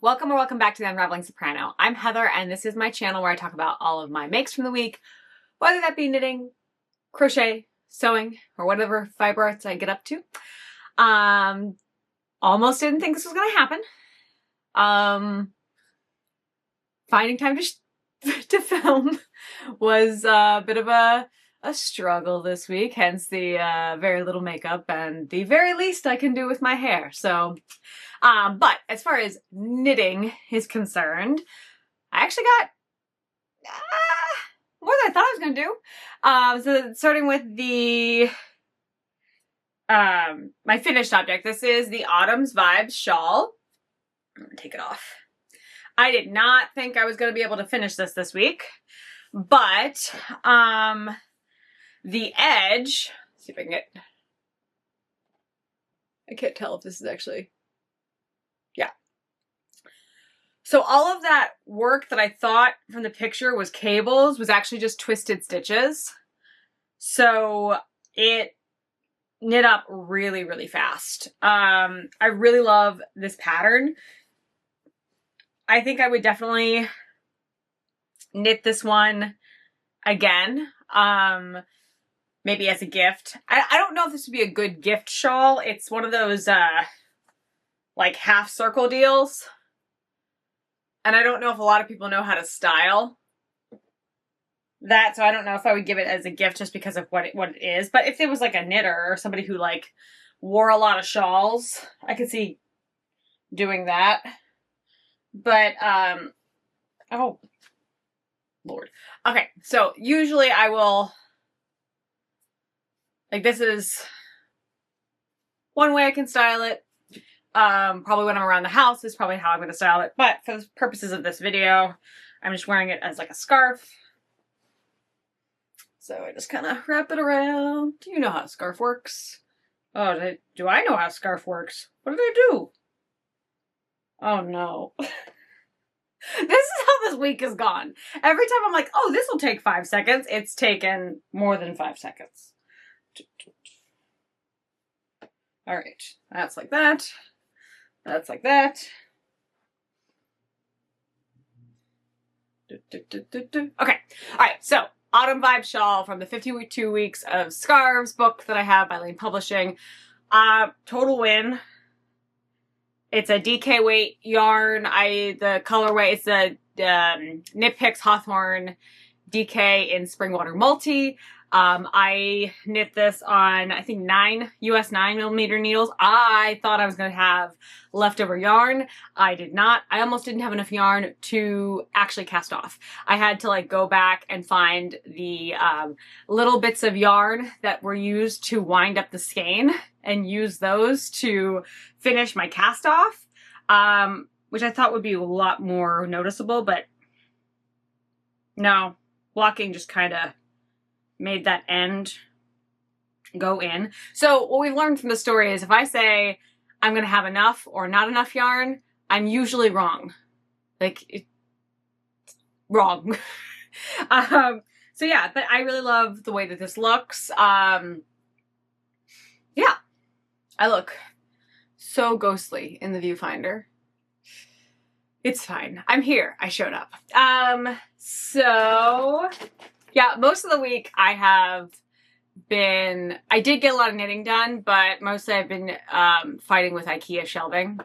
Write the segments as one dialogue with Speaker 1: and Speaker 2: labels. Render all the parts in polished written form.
Speaker 1: Welcome or welcome back to the Unraveling Soprano. I'm Heather and this is my channel where I talk about all of my makes from the week, whether that be knitting, crochet, sewing, or whatever fiber arts I get up to. Almost didn't think this was going to happen. Finding time to film was a bit of a struggle this week, hence the very little makeup and the very least I can do with my hair. So, but as far as knitting is concerned, I actually got more than I thought I was going to do. So starting with the my finished object, this is the Autumn's Vibes shawl. I'm going to take it off. I did not think I was going to be able to finish this week, but the edge, let's see if I can get, I can't tell if this is actually, yeah. So all of that work that I thought from the picture was cables was actually just twisted stitches. So it knit up really, really fast. I really love this pattern. I think I would definitely knit this one again. Maybe as a gift. I don't know if this would be a good gift shawl. It's one of those like half circle deals. And I don't know if a lot of people know how to style that, so I don't know if I would give it as a gift just because of what it is. But if it was like a knitter or somebody who like wore a lot of shawls, I could see doing that. But oh Lord. Okay, so usually I will, like, this is one way I can style it. Probably when I'm around the house is probably how I'm going to style it. But for the purposes of this video, I'm just wearing it as like a scarf. So I just kind of wrap it around. Do you know how a scarf works? Oh, do I know how a scarf works? What did I do? Oh no. This is how this week has gone. Every time I'm like, oh, this will take 5 seconds. It's taken more than 5 seconds. All right, that's like that. That's like that. Okay, all right, so Autumn Vibe Shawl from the 52 Weeks of Scarves book that I have by Lane Publishing. Total win. It's a DK weight yarn. The colorway, it's a Knit Picks Hawthorne DK in Springwater Multi. I knit this on, I think, US 9mm needles. I thought I was going to have leftover yarn. I did not. I almost didn't have enough yarn to actually cast off. I had to like go back and find the little bits of yarn that were used to wind up the skein and use those to finish my cast off, which I thought would be a lot more noticeable, but no, blocking just kind of made that end go in. So what we've learned from the story is if I say I'm going to have enough or not enough yarn, I'm usually wrong. Like, it's wrong. So yeah, but I really love the way that this looks. Yeah, I look so ghostly in the viewfinder. It's fine. I'm here. I showed up. So yeah, most of the week I did get a lot of knitting done, but mostly I've been fighting with IKEA shelving.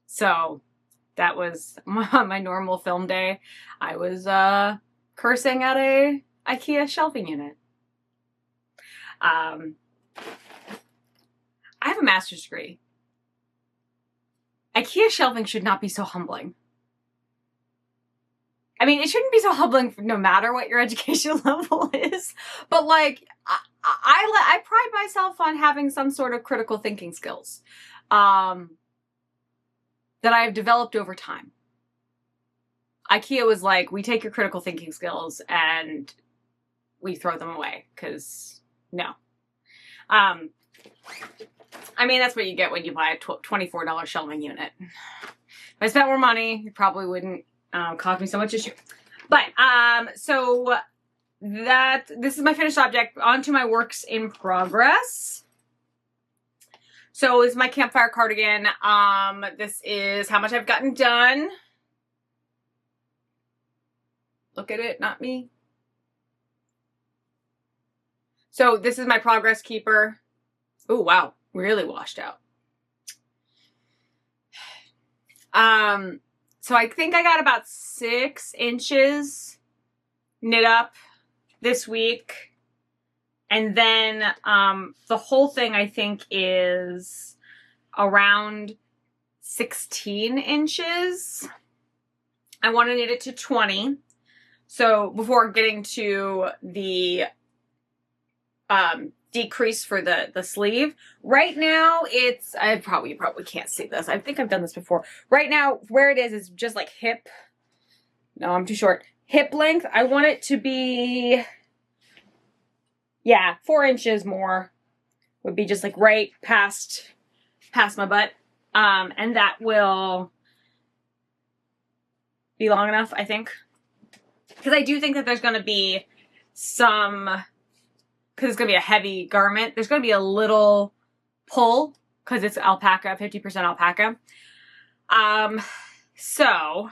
Speaker 1: So that was my normal film day. I was cursing at a IKEA shelving unit. I have a master's degree. IKEA shelving should not be so humbling. I mean, it shouldn't be so humbling no matter what your education level is, but like, I pride myself on having some sort of critical thinking skills that I've developed over time. IKEA was like, we take your critical thinking skills and we throw them away, because no. I mean, that's what you get when you buy a $24 shelving unit. If I spent more money, it probably wouldn't cause me so much issue. But, so this is my finished object. On to my works in progress. So this is my campfire cardigan. This is how much I've gotten done. Look at it, not me. So this is my progress keeper. Oh, wow. Really washed out. So I think I got about 6 inches knit up this week. And then the whole thing I think is around 16 inches. I want to knit it to 20. So before getting to the decrease for the sleeve. Right now it's, you probably can't see this. I think I've done this before. Right now where it is just like hip. No, I'm too short. Hip length. I want it to be, yeah, 4 inches more would be just like right past my butt. And that will be long enough, I think. Because I do think that there's going to be some, because it's going to be a heavy garment, there's going to be a little pull because it's alpaca, 50% alpaca. So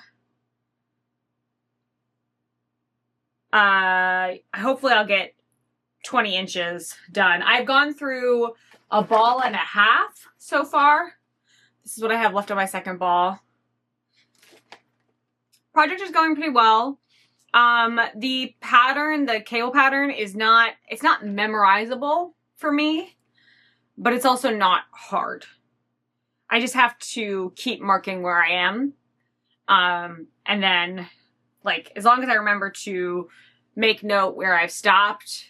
Speaker 1: hopefully I'll get 20 inches done. I've gone through a ball and a half so far. This is what I have left on my second ball. Project is going pretty well. The pattern, the cable pattern is not, it's not memorizable for me, but it's also not hard. I just have to keep marking where I am. And then like, as long as I remember to make note where I've stopped,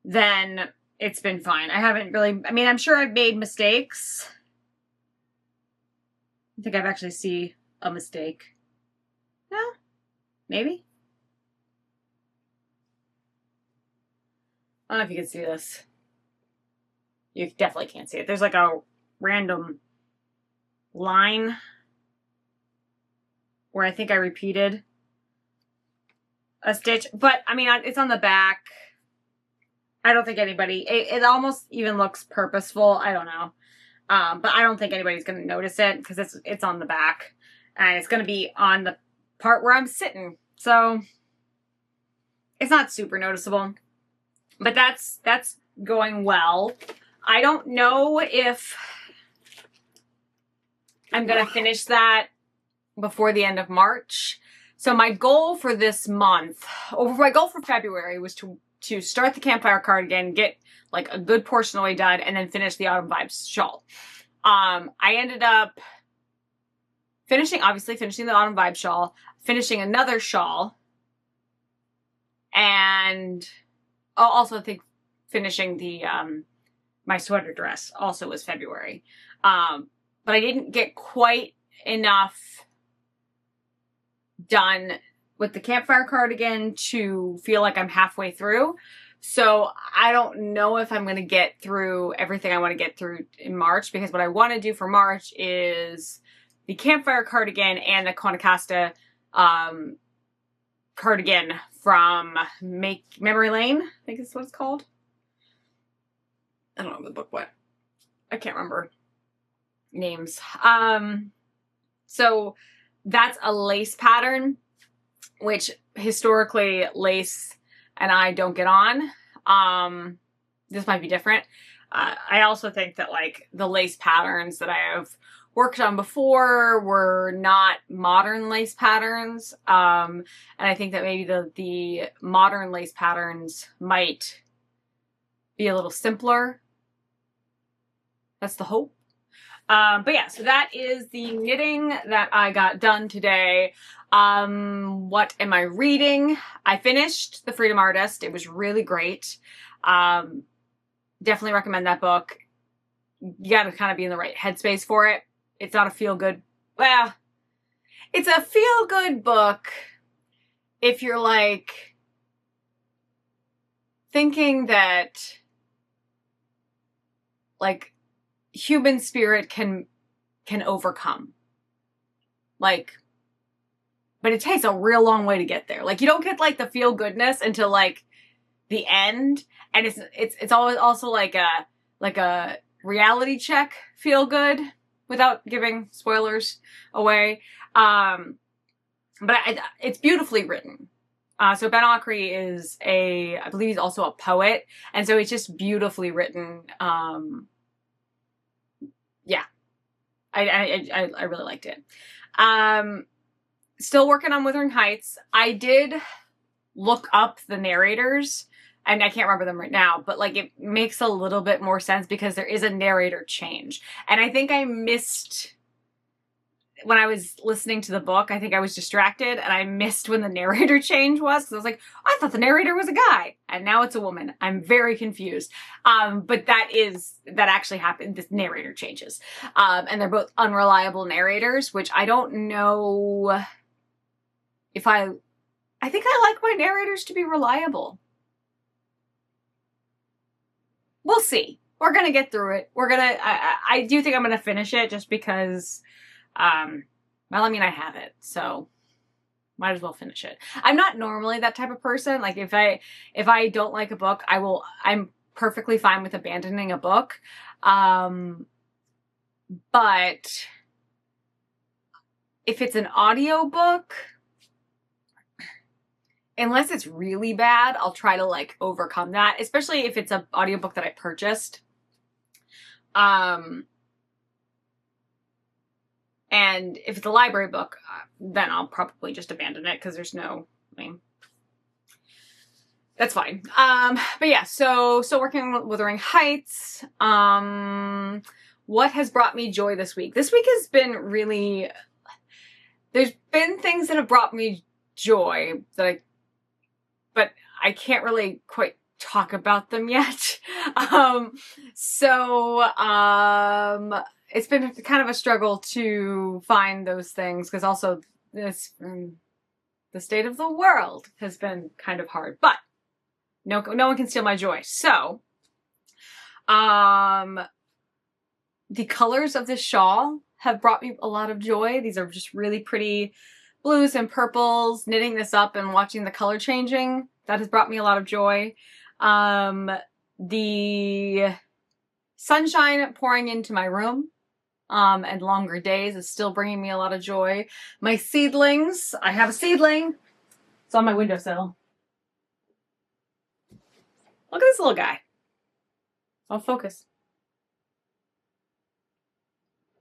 Speaker 1: then it's been fine. I haven't really, I mean, I'm sure I've made mistakes. I think I've actually see a mistake. No? Maybe? I don't know if you can see this. You definitely can't see it. There's like a random line where I think I repeated a stitch. But, I mean, it's on the back. I don't think anybody... It almost even looks purposeful. I don't know. But I don't think anybody's going to notice it because it's on the back. And it's going to be on the part where I'm sitting. So, it's not super noticeable. But that's going well. I don't know if I'm going to finish that before the end of March. So my goal for this month, or my goal for February was to start the campfire cardigan, get like a good portion of the way done, and then finish the Autumn Vibes shawl. I ended up finishing the Autumn Vibes shawl, finishing another shawl, and also I think finishing the my sweater dress also was February. But I didn't get quite enough done with the campfire cardigan to feel like I'm halfway through. So I don't know if I'm going to get through everything I want to get through in March, because what I want to do for March is the campfire cardigan and the Conacasta cardigan from Memory Lane, I think is what it's called. I don't know the book what. I can't remember names. So that's a lace pattern, which historically lace and I don't get on. This might be different. I also think that like the lace patterns that I have worked on before were not modern lace patterns. And I think that maybe the modern lace patterns might be a little simpler. That's the hope. But yeah, so that is the knitting that I got done today. What am I reading? I finished The Freedom Artist. It was really great. Definitely recommend that book. You gotta kind of be in the right headspace for it. It's not a feel-good, well, it's a feel-good book if you're like thinking that like human spirit can overcome. Like, but it takes a real long way to get there. Like, you don't get like the feel goodness until like the end, and it's always also like a reality check feel good without giving spoilers away. But it's beautifully written. So Ben Okri is I believe he's also a poet, and so it's just beautifully written. Yeah, I really liked it. Still working on Wuthering Heights. I did look up the narrators, and I can't remember them right now, but like it makes a little bit more sense because there is a narrator change. And I think I missed, when I was listening to the book, I think I was distracted and I missed when the narrator change was, because I was like, I thought the narrator was a guy and now it's a woman. I'm very confused. But that actually happened. This narrator changes. And they're both unreliable narrators, which I don't know if I think I like my narrators to be reliable. We'll see. We're going to get through it. I do think I'm going to finish it just because, well, I mean, I have it, so might as well finish it. I'm not normally that type of person. Like if I don't like a book, I'm perfectly fine with abandoning a book. But if it's an audiobook, unless it's really bad, I'll try to like overcome that, especially if it's an audiobook that I purchased. And if it's a library book, then I'll probably just abandon it because there's no, I mean, that's fine. But yeah, so still working on Wuthering Heights. What has brought me joy this week? This week has been really, there's been things that have brought me joy but I can't really quite talk about them yet. It's been kind of a struggle to find those things because also the state of the world has been kind of hard, but no one can steal my joy. So, the colors of this shawl have brought me a lot of joy. These are just really pretty blues and purples. Knitting this up and watching the color changing, that has brought me a lot of joy. The sunshine pouring into my room and longer days is still bringing me a lot of joy. My seedlings, I have a seedling. It's on my windowsill. Look at this little guy. I'll focus.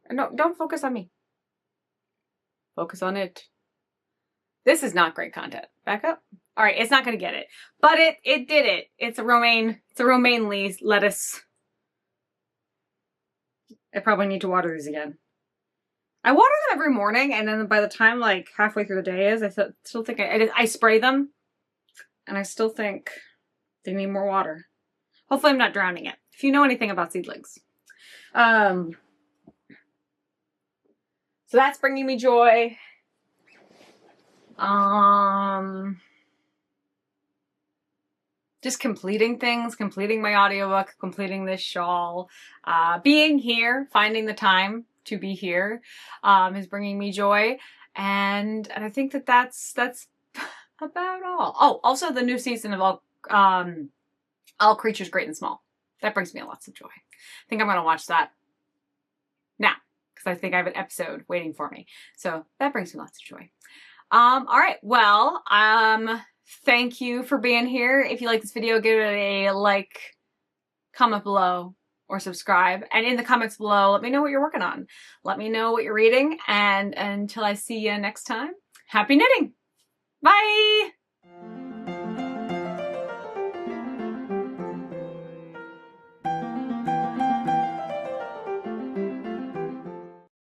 Speaker 1: No, don't focus on me. Focus on it. This is not great content. Back up. All right, it's not going to get it, but it did it. It's a romaine lettuce. I probably need to water these again. I water them every morning, and then by the time like halfway through the day is, I still think I spray them, and I still think they need more water. Hopefully I'm not drowning it. If you know anything about seedlings. So that's bringing me joy. Just completing things, completing my audiobook, completing this shawl, being here, finding the time to be here, is bringing me joy. And I think that's about all. Oh, also the new season of All Creatures Great and Small. That brings me lots of joy. I think I'm going to watch that now because I think I have an episode waiting for me. So that brings me lots of joy. All right. Well, thank you for being here. If you like this video, give it a like, comment below, or subscribe. And in the comments below, let me know what you're working on. Let me know what you're reading. And until I see you next time, happy knitting. Bye.